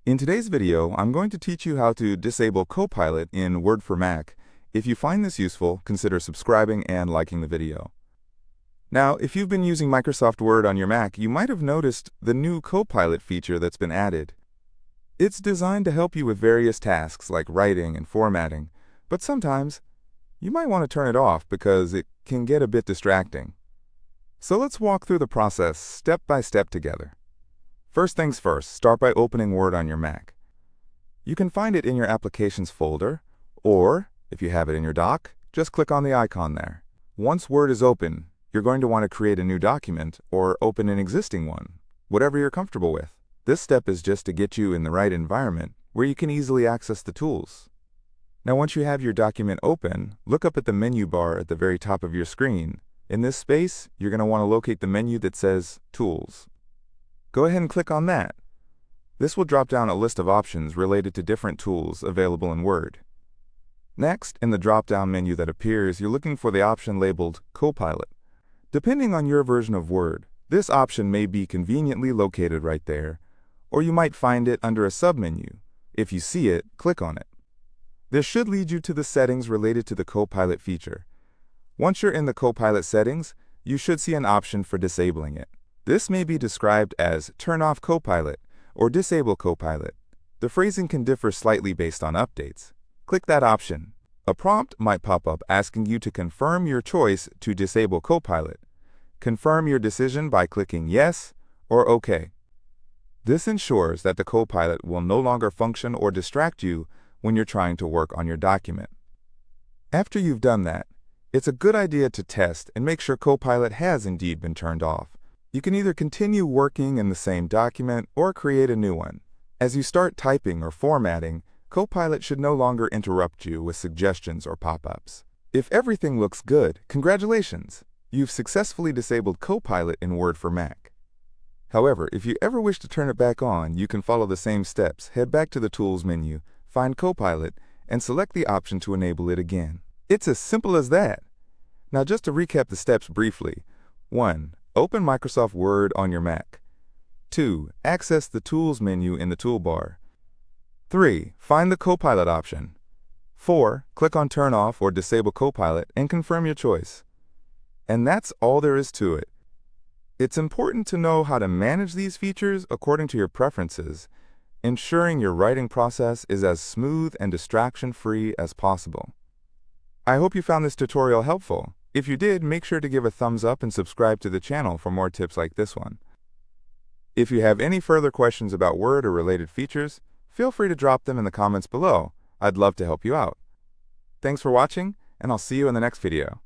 In today's video, I'm going to teach you how to disable Copilot in Word for Mac. If you find this useful, consider subscribing and liking the video. Now, if you've been using Microsoft Word on your Mac, you might have noticed the new Copilot feature that's been added. It's designed to help you with various tasks like writing and formatting, but sometimes you might want to turn it off because it can get a bit distracting. So let's walk through the process step by step together. First things first, start by opening Word on your Mac. You can find it in your Applications folder, or, if you have it in your dock, just click on the icon there. Once Word is open, you're going to want to create a new document or open an existing one, whatever you're comfortable with. This step is just to get you in the right environment where you can easily access the tools. Now once you have your document open, look up at the menu bar at the very top of your screen. In this space, you're going to want to locate the menu that says Tools. Go ahead and click on that. This will drop down a list of options related to different tools available in Word. Next, in the drop-down menu that appears, you're looking for the option labeled Copilot. Depending on your version of Word, this option may be conveniently located right there, or you might find it under a submenu. If you see it, click on it. This should lead you to the settings related to the Copilot feature. Once you're in the Copilot settings, you should see an option for disabling it. This may be described as Turn off Copilot or Disable Copilot. The phrasing can differ slightly based on updates. Click that option. A prompt might pop up asking you to confirm your choice to disable Copilot. Confirm your decision by clicking Yes or OK. This ensures that the Copilot will no longer function or distract you when you're trying to work on your document. After you've done that, it's a good idea to test and make sure Copilot has indeed been turned off. You can either continue working in the same document or create a new one. As you start typing or formatting, Copilot should no longer interrupt you with suggestions or pop-ups. If everything looks good, congratulations! You've successfully disabled Copilot in Word for Mac. However, if you ever wish to turn it back on, you can follow the same steps. Head back to the Tools menu, find Copilot, and select the option to enable it again. It's as simple as that. Now just to recap the steps briefly. 1. Open Microsoft Word on your Mac. 2. Access the Tools menu in the toolbar. 3. Find the Copilot option. 4. Click on Turn off or Disable Copilot and confirm your choice. And that's all there is to it. It's important to know how to manage these features according to your preferences, ensuring your writing process is as smooth and distraction-free as possible. I hope you found this tutorial helpful. If you did, make sure to give a thumbs up and subscribe to the channel for more tips like this one. If you have any further questions about Word or related features, feel free to drop them in the comments below. I'd love to help you out. Thanks for watching, and I'll see you in the next video.